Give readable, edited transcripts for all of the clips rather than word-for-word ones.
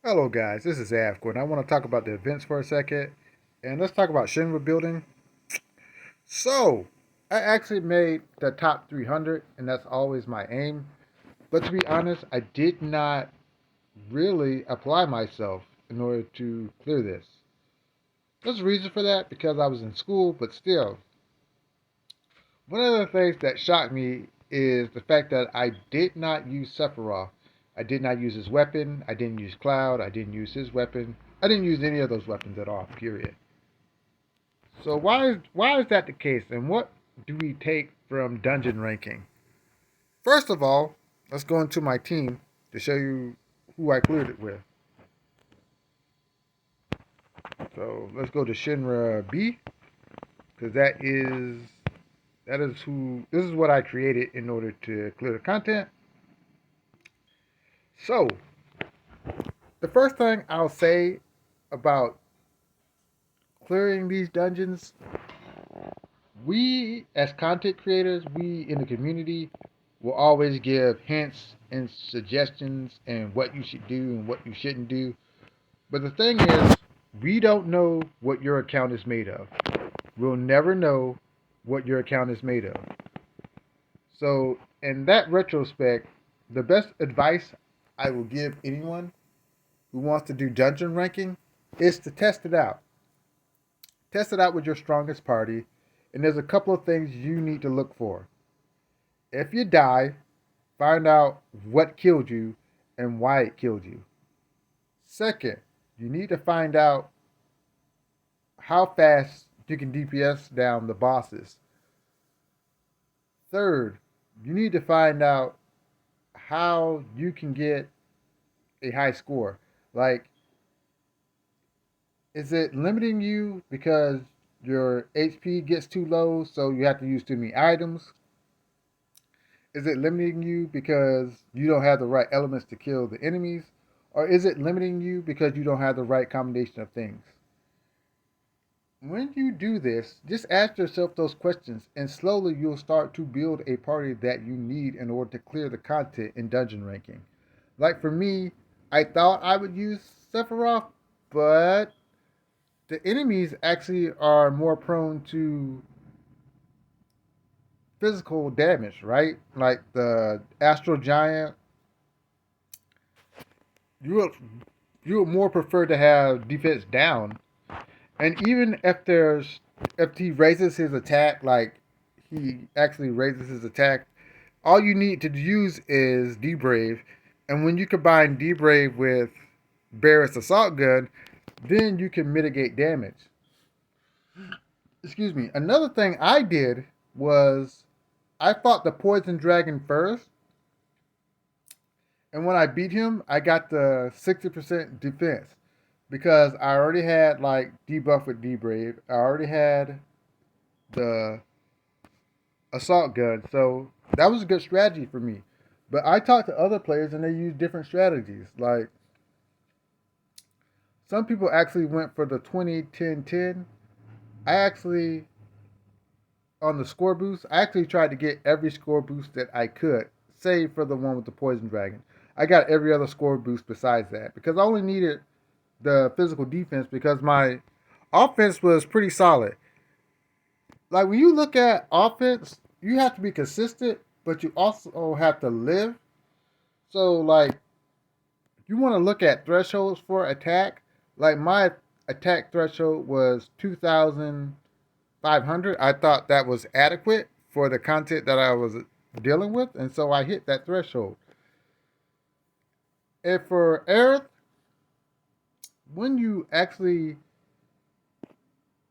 Hello guys, this is Avcoor, and I want to talk about the events for a second. And let's talk about Shinra building. So, I actually made the top 300, and that's always my aim. But to be honest, I did not really apply myself in order to clear this. There's a reason for that because I was in school, but still. One of the things that shocked me is the fact that I did not use Sephiroth. I did not use his weapon. I didn't use Cloud. I didn't use his weapon. I didn't use any of those weapons at all, period. So why is that the case, and what do we take from dungeon ranking? First of all, let's go into my team to show you who I cleared it with. So let's go to Shinra B because that is who this is what I created in order to clear the content. So the first thing I'll say about clearing these dungeons, we as content creators, we in the community will always give hints and suggestions and what you should do and what you shouldn't do. But the thing is, we don't know what your account is made of. We'll never know what your account is made of. So, in that retrospect, the best advice I will give anyone who wants to do dungeon ranking is to test it out. Test it out with your strongest party, and there's a couple of things you need to look for. If you die, find out what killed you and why it killed you. Second, you need to find out how fast you can DPS down the bosses. Third, you need to find out how you can get a high score. Like, is it limiting you because your HP gets too low, so you have to use too many items? Is it limiting you because you don't have the right elements to kill the enemies? Or is it limiting you because you don't have the right combination of things? When you do this, just ask yourself those questions, and slowly you'll start to build a party that you need in order to clear the content in dungeon ranking. Like for me, I thought I would use Sephiroth, but the enemies actually are more prone to physical damage, right? Like the Astral Giant, you would you would more prefer to have defense down. And even if he raises his attack, like he actually raises his attack, all you need to use is D Brave. And when you combine D Brave with Barrett's assault gun, then you can mitigate damage. Excuse me. Another thing I did was I fought the poison dragon first, and when I beat him, I got the 60% defense because I already had like debuff with D Brave. I already had the assault gun, so that was a good strategy for me. But I talked to other players and they used different strategies. Like some people actually went for the 20-10-10. I actually on the score boost, I actually tried to get every score boost that I could, save for the one with the poison dragon. I got every other score boost besides that because I only needed the physical defense because my offense was pretty solid. Like when you look at offense, you have to be consistent, but you also have to live. So like if you want to look at thresholds for attack, like my attack threshold was 2,500. I thought that was adequate for the content that I was dealing with, and so I hit that threshold. And for Aerith, when you actually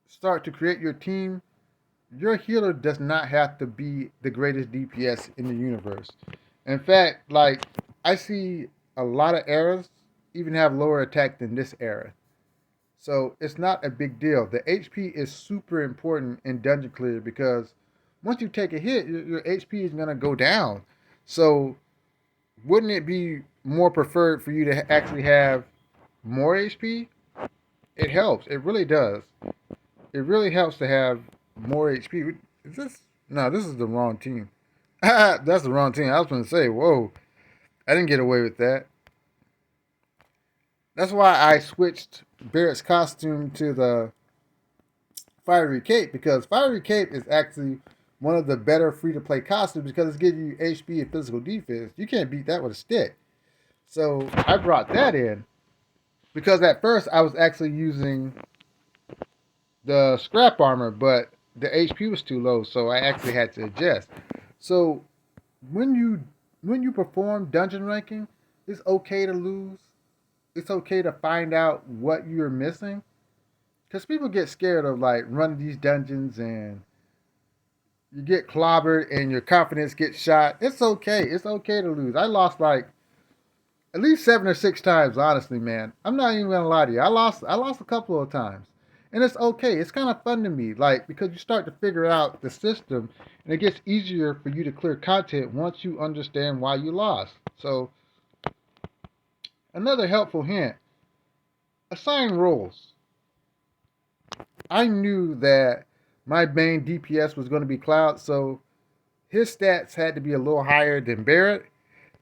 start to create your team, your healer does not have to be the greatest DPS in the universe. In fact, like I see a lot of eras even have lower attack than this era. So it's not a big deal. The HP is super important in dungeon clear because once you take a hit, your HP is gonna go down. So wouldn't it be more preferred for you to actually have more HP? It helps. It really does. It really helps to have more HP. Is this? No, this is the wrong team. That's the wrong team. I was going to say, whoa, I didn't get away with that. That's why I switched Barrett's costume to the Fiery Cape, because Fiery Cape is actually one of the better free to play costumes because it's giving you HP and physical defense. You can't beat that with a stick. So I brought that in because at first I was actually using the scrap armor, but the HP was too low, so I actually had to adjust. So when you perform dungeon ranking, it's okay to lose. It's okay to find out what you're missing, because people get scared of like running these dungeons and you get clobbered and your confidence gets shot. It's okay. It's okay to lose. I lost like at least 7 or 6 times, honestly, man. I'm not even gonna lie to you. I lost a couple of times. And it's okay. It's kind of fun to me, like, because you start to figure out the system and it gets easier for you to clear content once you understand why you lost. So another helpful hint: assign roles. I knew that my main DPS was going to be Cloud, so his stats had to be a little higher than Barrett.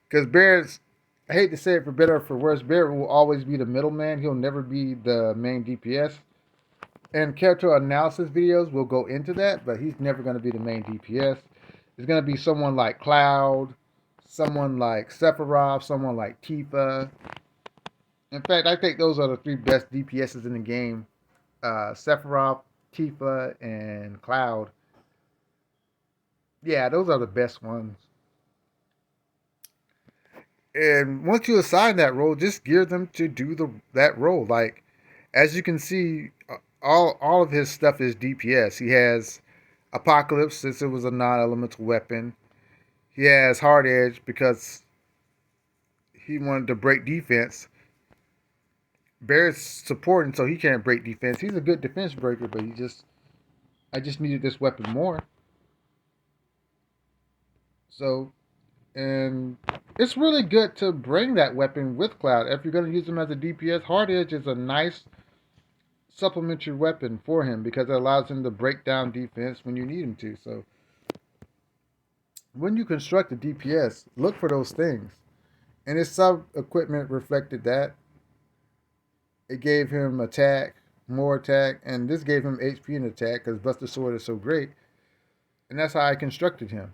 Because Barrett's, I hate to say it for better or for worse, Barrett will always be the middleman. He'll never be the main DPS. And character analysis videos will go into that, but he's never going to be the main DPS. It's going to be someone like Cloud, someone like Sephiroth, someone like Tifa. In fact, I think those are the three best DPSs in the game. Sephiroth, Tifa, and Cloud. Yeah, those are the best ones. And once you assign that role, just gear them to do that role. Like, as you can see, all of his stuff is DPS. He has Apocalypse, since it was a non-elemental weapon. He has Hard Edge because he wanted to break defense. Barrett's supporting, so he can't break defense. He's a good defense breaker, but I just needed this weapon more. So, and it's really good to bring that weapon with Cloud. If you're going to use him as a DPS, Hard Edge is a nice supplementary weapon for him because it allows him to break down defense when you need him to. So when you construct a DPS, look for those things. And his sub equipment reflected that. It gave him attack, more attack, and this gave him HP and attack because Buster Sword is so great. And that's how I constructed him.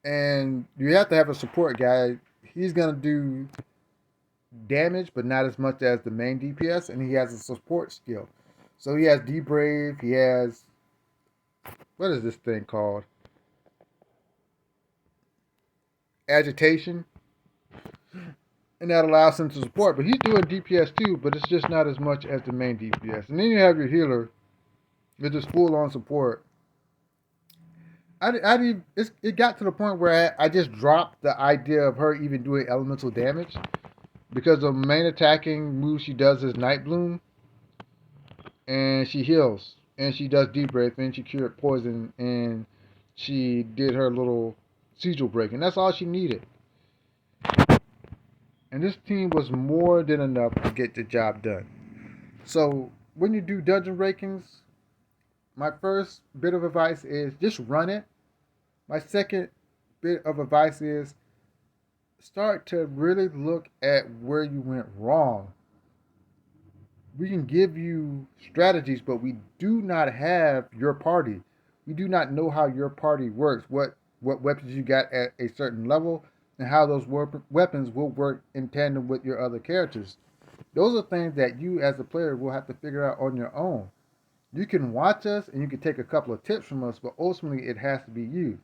And you have to have a support guy. He's going to do damage, but not as much as the main DPS, and he has a support skill. So he has D-Brave, he has, what is this thing called? Agitation. And that allows him to support, but he's doing DPS too, but it's just not as much as the main DPS. And then you have your healer, with his full-on support. It got to the point where I just dropped the idea of her even doing elemental damage because the main attacking move she does is Night Bloom, and she heals, and she does deep breath, and she cured poison, and she did her little sigil break, and that's all she needed. And this team was more than enough to get the job done. So when you do dungeon rankings, my first bit of advice is just run it. My second bit of advice is start to really look at where you went wrong. We can give you strategies, but we do not have your party. We do not know how your party works, what weapons you got at a certain level, and how those weapons will work in tandem with your other characters. Those are things that you as a player will have to figure out on your own. You can watch us and you can take a couple of tips from us, but ultimately it has to be you.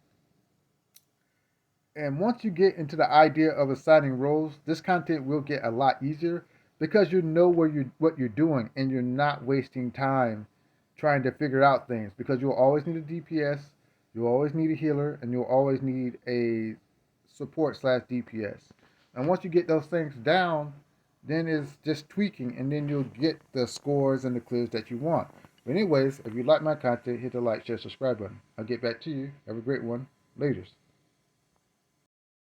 And once you get into the idea of assigning roles, this content will get a lot easier because you know what you're doing and you're not wasting time trying to figure out things, because you'll always need a DPS, you'll always need a healer, and you'll always need a support slash DPS. And once you get those things down, then it's just tweaking, and then you'll get the scores and the clears that you want. But anyways, if you like my content, hit the like, share, subscribe button. I'll get back to you. Have a great one. Laters.